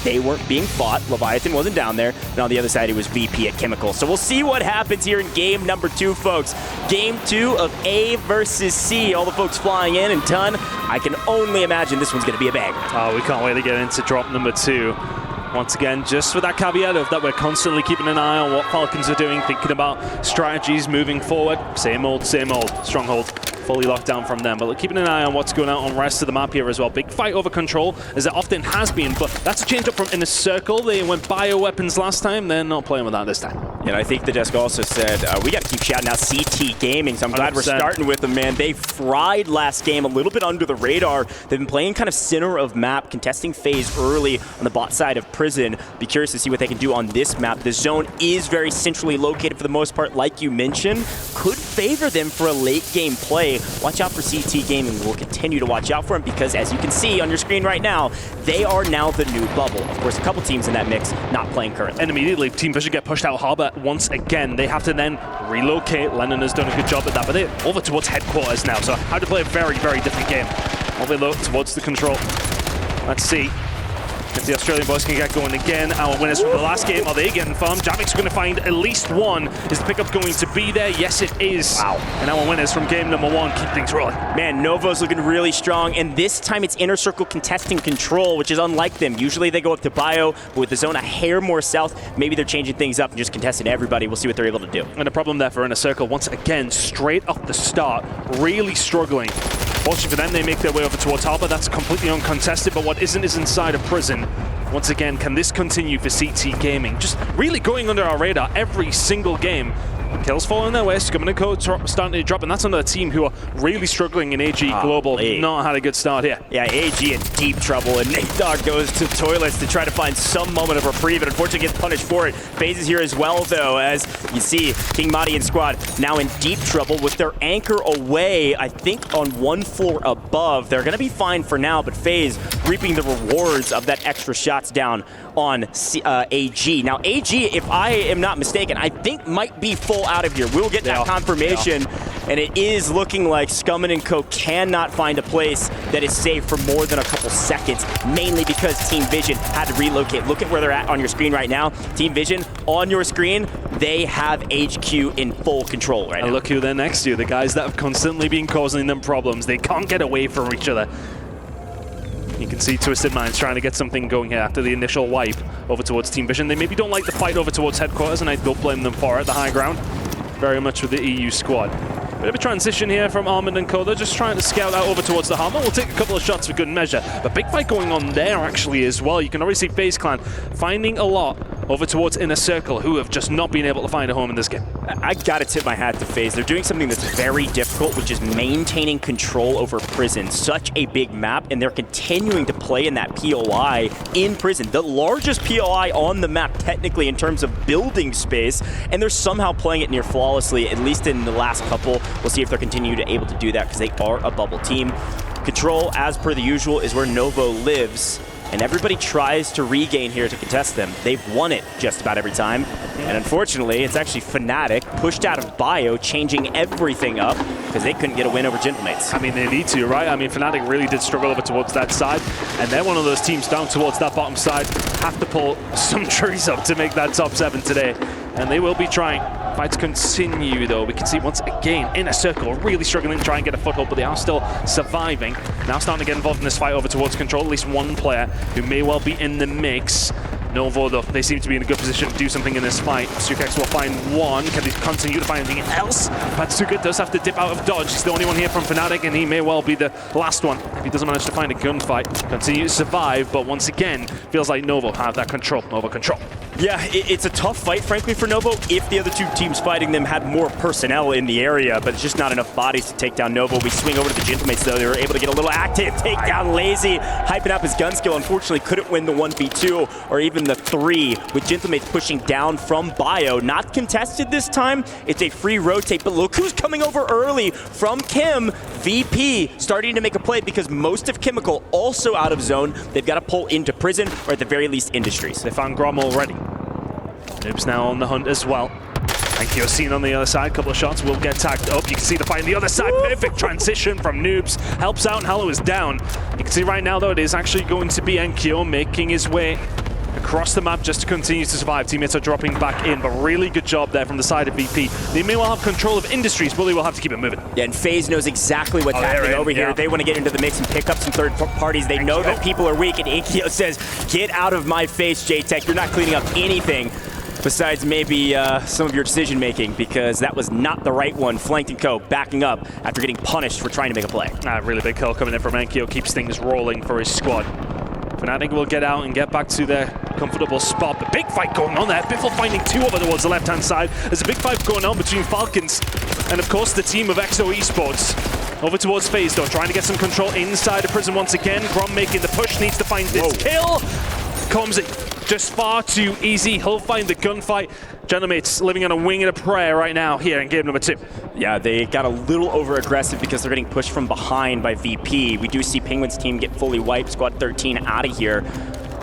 they weren't being fought. Leviathan wasn't down there. And on the other side, it was VP at Chemical. So we'll see what happens here in game number 2, folks. Game 2 of A versus C. All the folks flying in and ton. I can only imagine this one's going to be a banger. Oh, we can't wait to get into drop number 2. Once again, just with that caveat of that we're constantly keeping an eye on what Falcons are doing, thinking about strategies moving forward. Same old, Stronghold fully locked down from them, but keeping an eye on what's going on the rest of the map here as well. Big fight over control, as it often has been, but that's a change up from Inner Circle. They went bioweapons last time, they're not playing with that this time. And I think the desk also said, we got to keep shouting out CT Gaming, so I'm glad 100%. We're starting with them, man. They fried last game, a little bit under the radar. They've been playing kind of center of map, contesting phase early on the bot side of Prison. Be curious to see what they can do on this map. The zone is very centrally located for the most part, like you mentioned. Could favor them for a late game play. Watch out for CT Gaming. We'll continue to watch out for them because, as you can see on your screen right now, they are now the new bubble. Of course, a couple teams in that mix not playing currently. And immediately, Team Vision get pushed out Harbor once again. They have to then relocate. Lennon has done a good job at that, but they're over towards headquarters now, so how to play a very, very different game. While they look towards the control. Let's see if the Australian boys can get going again. Our winners from the last game, are they getting farmed? Javic's going to find at least one. Is the pickup going to be there? Yes, it is. Wow. And our winners from game number 1 keep things rolling. Man, Novo's looking really strong, and this time it's Inner Circle contesting control, which is unlike them. Usually they go up to bio, but with the zone a hair more south, maybe they're changing things up and just contesting everybody. We'll see what they're able to do. And a problem there for Inner Circle, once again, straight off the start, really struggling. Fortunately for them, they make their way over towards Harbor. That's completely uncontested, but what isn't is inside of Prison. Once again, can this continue for CT Gaming? Just really going under our radar every single game. Kills falling their way, Scum and Code starting to drop, and that's another team who are really struggling in AG Global. Not had a good start here. Yeah, AG in deep trouble, and Nate Dogg goes to toilets to try to find some moment of reprieve, and unfortunately gets punished for it. FaZe is here as well, though, as you see King Madi and squad now in deep trouble with their anchor away, I think on 1 floor above. They're going to be fine for now, but FaZe reaping the rewards of that extra shots down on AG. Now, AG, if I am not mistaken, I think might be full out of here. We'll get that confirmation, and it is looking like Scummin and Co cannot find a place that is safe for more than a couple seconds, mainly because Team Vision had to relocate. Look at where they're at on your screen right now. Team Vision, on your screen, they have HQ in full control right now. And look who they're next to, the guys that have constantly been causing them problems. They can't get away from each other. You can see Twisted Minds trying to get something going here after the initial wipe over towards Team Vision. They maybe don't like the fight over towards headquarters, and I don't blame them for it, the high ground. Very much with the EU squad. Bit of a transition here from Armand and Co. They're just trying to scout out over towards the Harbor. We'll take a couple of shots for good measure. But big fight going on there actually as well. You can already see FaZe Clan finding a lot over towards Inner Circle, who have just not been able to find a home in this game. I gotta tip my hat to FaZe. They're doing something that's very difficult, which is maintaining control over Prison. Such a big map, and they're continuing to play in that POI in Prison. The largest POI on the map, technically, in terms of building space, and they're somehow playing it near flawlessly, at least in the last couple. We'll see if they're continuing to able to do that, because they are a bubble team. Control, as per the usual, is where Novo lives. And everybody tries to regain here to contest them. They've won it just about every time. And unfortunately, it's actually Fnatic pushed out of bio, changing everything up because they couldn't get a win over Gentlemates. I mean, they need to, right? I mean, Fnatic really did struggle over towards that side. And they're one of those teams down towards that bottom side. Have to pull some trees up to make that top 7 today. And they will be trying. Fights continue, though. We can see once again, Inner Circle really struggling to try and get a foothold, but they are still surviving. Now starting to get involved in this fight over towards control. At least one player who may well be in the mix. Novo, though, they seem to be in a good position to do something in this fight. Sukex will find one. Can they continue to find anything else? Patsuka does have to dip out of dodge. He's the only one here from Fnatic, and he may well be the last one if he doesn't manage to find a gunfight. Continue to survive, but once again, feels like Novo have that control. Novo control. Yeah, it's a tough fight, frankly, for Novo if the other two teams fighting them had more personnel in the area, but it's just not enough bodies to take down Novo. We swing over to the Gentlemates, though. They were able to get a little active, take down Lazy, hyping up his gun skill. Unfortunately, couldn't win the 1v2 or even the 3, with Gentlemates pushing down from bio. Not contested this time. It's a free rotate, but look who's coming over early from Kim. VP starting to make a play because most of Chemical also out of zone. They've got to pull into Prison or at the very least Industries. They found Grom already. Noob's now on the hunt as well. And Kyosine on the other side, couple of shots will get tagged up. You can see the fight on the other side. Perfect transition from Noobs. Helps out, and Hallow is down. You can see right now, though, it is actually going to be Enkyo making his way across the map just to continue to survive. Teammates are dropping back in, but really good job there from the side of VP. They may well have control of Industries, but they will have to keep it moving. Yeah, and FaZe knows exactly what's happening over here. They want to get into the mix and pick up some third parties. They know that people are weak, and Inkyo says, get out of my face, J-Tech. You're not cleaning up anything besides maybe some of your decision-making, because that was not the right one. Flanked and Co. backing up after getting punished for trying to make a play. Really big kill coming in from Enkyo, keeps things rolling for his squad. Fnatic will get out and get back to their comfortable spot. But big fight going on there. Biffle finding two over towards the left-hand side. There's a big fight going on between Falcons and, of course, the team of XO Esports. Over towards FaZe, though, trying to get some control inside of prison once again. Grom making the push, needs to find this kill. Comes just far too easy. He'll find the gunfight. Gentlemates living on a wing and a prayer right now here in game number 2. Yeah, they got a little over-aggressive because they're getting pushed from behind by VP. We do see Penguin's team get fully wiped, Squad 13 out of here.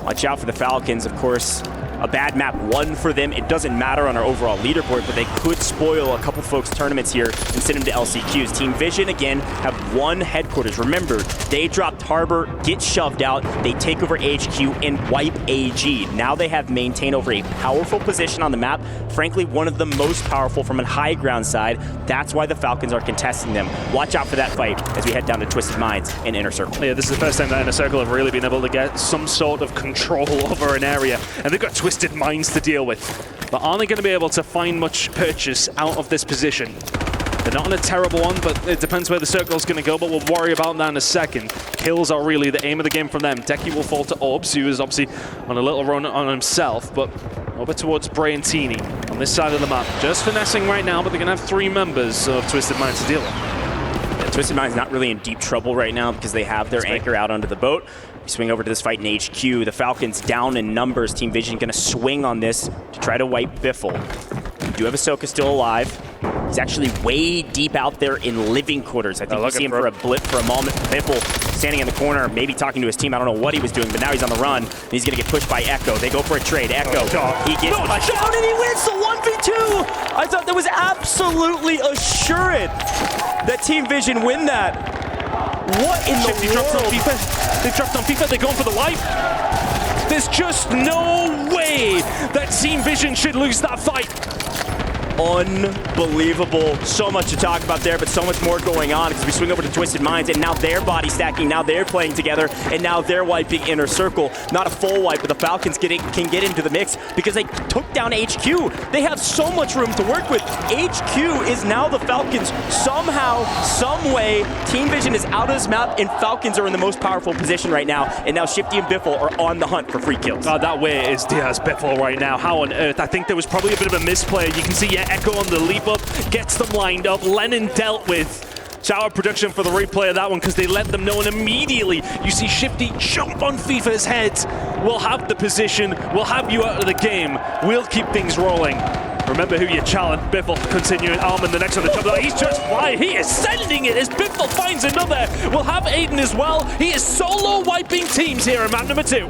Watch out for the Falcons, of course. A bad map 1 for them. It doesn't matter on our overall leaderboard, but they could spoil a couple folks' tournaments here and send them to LCQs. Team Vision, again, have 1 headquarters. Remember, they dropped Harbor, get shoved out, they take over HQ, and wipe AG. Now they have maintained over a powerful position on the map. Frankly, one of the most powerful from a high ground side. That's why the Falcons are contesting them. Watch out for that fight as we head down to Twisted Minds in Inner Circle. Yeah, this is the first time that Inner Circle have really been able to get some sort of control over an area. And they've got Twisted Minds to deal with. But aren't they going to be able to find much purchase out of this position? They're not in a terrible one, but it depends where the circle's going to go, but we'll worry about that in a second. Kills are really the aim of the game from them. Deki will fall to Orbs, who is obviously on a little run on himself, but over towards Bray and Teeny on this side of the map. Just finessing right now, but they're going to have 3 members of Twisted Minds to deal with. Yeah, Twisted Minds not really in deep trouble right now because they have their anchor out onto the boat. We swing over to this fight in HQ. The Falcons down in numbers. Team Vision going to swing on this to try to wipe Biffle. We do have Ahsoka still alive. He's actually way deep out there in living quarters. I think we see him for a blip for a moment. Biffle standing in the corner, maybe talking to his team. I don't know what he was doing, but now he's on the run. And he's going to get pushed by Echo. They go for a trade. Echo, he gets pushed down and he wins the 1v2. I thought that was absolutely assured that Team Vision win that. What in Shifty the dropped on world? FIFA. They dropped on FIFA. They're going for the wipe. There's just no way that Team Vision should lose that fight. Unbelievable. So much to talk about there, but so much more going on because we swing over to Twisted Minds, and now they're body stacking, now they're playing together, and now they're wiping Inner Circle. Not a full wipe, but the Falcons can get into the mix because they took down HQ. They have so much room to work with. HQ is now the Falcons. Somehow, some way, Team Vision is out of this map, and Falcons are in the most powerful position right now, and now Shifty and Biffle are on the hunt for free kills. That way is Diaz Biffle right now. How on earth? I think there was probably a bit of a misplay. You can see, yeah, Echo on the leap up, gets them lined up. Lennon dealt with. Shout out production for the replay of that one because they let them know, and immediately you see Shifty jump on FIFA's head. We'll have the position, we'll have you out of the game, we'll keep things rolling. Remember who you challenge. Biffle continuing. Armin the next on the top. He's just flying. He is sending it as Biffle finds another. We'll have Aydan as well. He is solo wiping teams here in map number 2.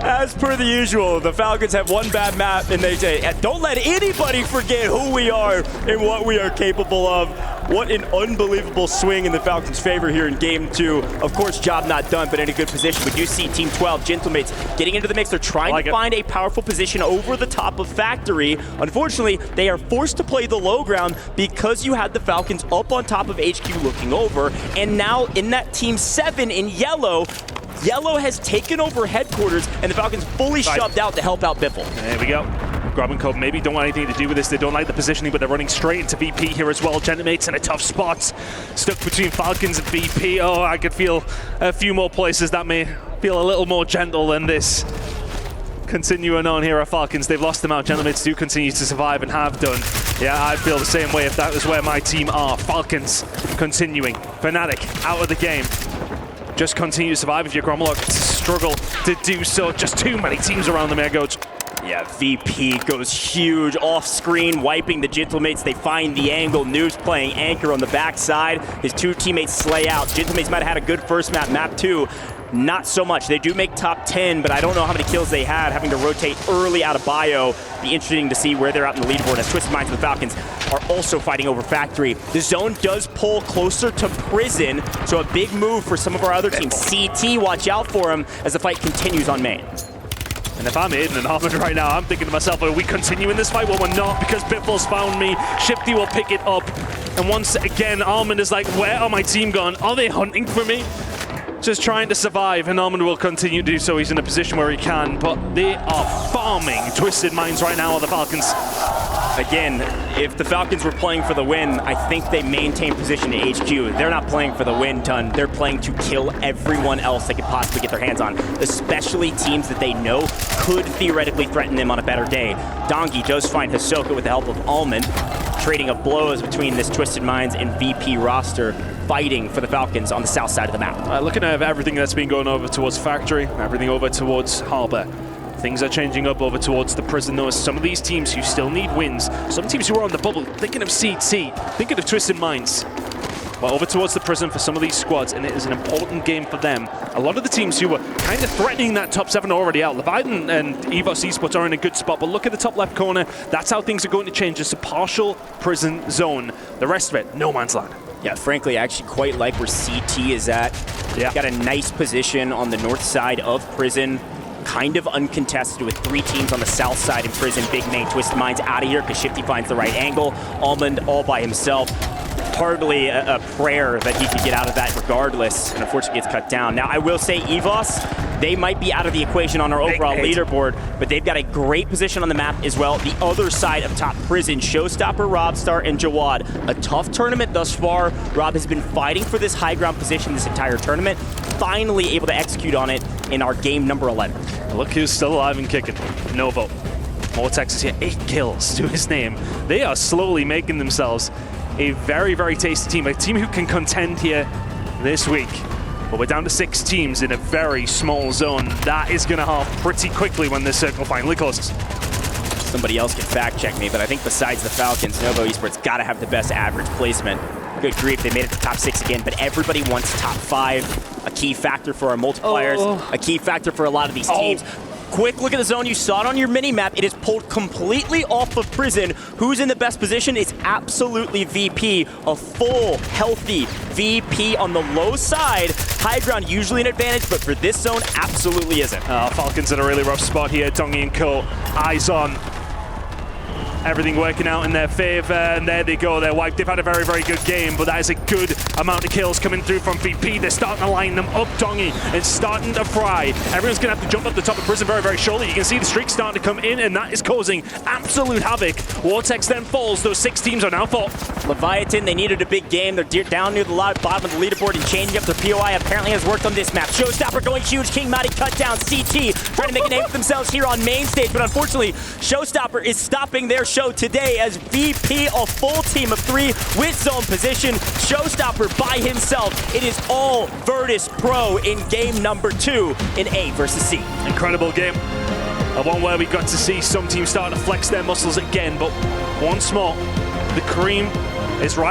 As per the usual, the Falcons have 1 bad map, and they say, don't let anybody forget who we are and what we are capable of. What an unbelievable swing in the Falcons' favor here in game 2. Of course, job not done, but in a good position. We do see Team 12, Gentlemates, getting into the mix. They're trying to find a powerful position over the top of Factory. Unfortunately, they are forced to play the low ground because you had the Falcons up on top of HQ looking over. And now in that Team 7 in yellow, Yellow has taken over headquarters, and the Falcons fully shoved out to help out Biffle. There we go. Grab and Cove maybe don't want anything to do with this. They don't like the positioning, but they're running straight into VP here as well. Gentlemates in a tough spot. Stuck between Falcons and VP. Oh, I could feel a few more places that may feel a little more gentle than this. Continuing on here are Falcons. They've lost them out. Gentlemates do continue to survive and have done. Yeah, I'd feel the same way if that was where my team are. Falcons continuing. Fnatic out of the game. Just continue to survive if you're Gromlock. Struggle to do so. Just too many teams around the Mega Coach. Yeah, VP goes huge off screen, wiping the Gentlemates. They find the angle. Noob's playing anchor on the backside. His 2 teammates slay out. Gentlemates might have had a good first map. Map 2, not so much. They do make top 10, but I don't know how many kills they had, having to rotate early out of bio. Be interesting to see where they're at in the leaderboard, as Twisted Minds and the Falcons are also fighting over Factory. The zone does pull closer to prison, so a big move for some of our other teams. CT, watch out for him as the fight continues on main. And if I'm Aydan and Armand right now, I'm thinking to myself, are we continuing this fight? Well, we're not, because Pitfall's found me. Shifty will pick it up. And once again, Armand is like, where are my team gone? Are they hunting for me? Just trying to survive, and Armand will continue to do so. He's in a position where he can, but they are farming Twisted Minds right now on the Falcons. Again, if the Falcons were playing for the win, I think they maintain position at HQ. They're not playing for the win, Ton. They're playing to kill everyone else they could possibly get their hands on, especially teams that they know could theoretically threaten them on a better day. Dongy does find Hisoka with the help of Almond, trading of blows between this Twisted Minds and VP roster, fighting for the Falcons on the south side of the map. Looking at everything that's been going over towards Factory, everything over towards Harbor. Things are changing up over towards the prison, though. Some of these teams who still need wins, some teams who are on the bubble, thinking of CT, thinking of Twisted Minds. Well, over towards the prison for some of these squads, and it is an important game for them. A lot of the teams who were kind of threatening that top 7 are already out. Leviathan and EWC Esports are in a good spot, but look at the top left corner. That's how things are going to change. Just a partial prison zone. The rest of it, no man's land. Yeah, frankly, I actually quite like where CT is at. Yeah. Got a nice position on the north side of prison. Kind of uncontested with 3 teams on the south side in prison. Big main Twisted Minds out of here because Shifty finds the right angle. Almond all by himself. Hardly a prayer that he could get out of that regardless, and unfortunately gets cut down. Now, I will say EVOS, they might be out of the equation on our overall leaderboard, but they've got a great position on the map as well. The other side of top prison, Showstopper, Robstar, and Jawad. A tough tournament thus far. Rob has been fighting for this high ground position this entire tournament. Finally able to execute on it in our game number 11. Look who's still alive and kicking. Novo. Vortex is here, 8 kills to his name. They are slowly making themselves a very, very tasty team. A team who can contend here this week. But we're down to 6 teams in a very small zone. That is going to halve pretty quickly when this circle finally closes. Somebody else can fact check me, but I think besides the Falcons, Novo Esports got to have the best average placement. Good grief, they made it to top 6 again, but everybody wants top 5. A key factor for our multipliers, a key factor for a lot of these teams. Quick look at the zone. You saw it on your mini-map. It is pulled completely off of prison. Who's in the best position? It's absolutely VP. A full, healthy VP on the low side. High ground usually an advantage, but for this zone, absolutely isn't. Falcons in a really rough spot here. Dongy and Co. Eyes on. Everything working out in their favor, and there they go. They're wiped. They've had a very, very good game, but that is a good amount of kills coming through from VP. They're starting to line them up, Dongy, and starting to fry. Everyone's going to have to jump up the top of prison very, very shortly. You can see the streak starting to come in, and that is causing absolute havoc. Vortex then falls. Those 6 teams are now 4. Leviathan, they needed a big game. They're down near the bottom of the leaderboard, and changing up their POI apparently has worked on this map. Showstopper going huge. King Madi cut down. CT trying to make a name for themselves here on main stage, but unfortunately, Showstopper is stopping their show today as VP, a full team of 3 with zone position. Showstopper by himself. It is all Virtus Pro in game number 2 in A versus C. Incredible game. A one where we got to see some teams starting to flex their muscles again, but once more, the cream is right.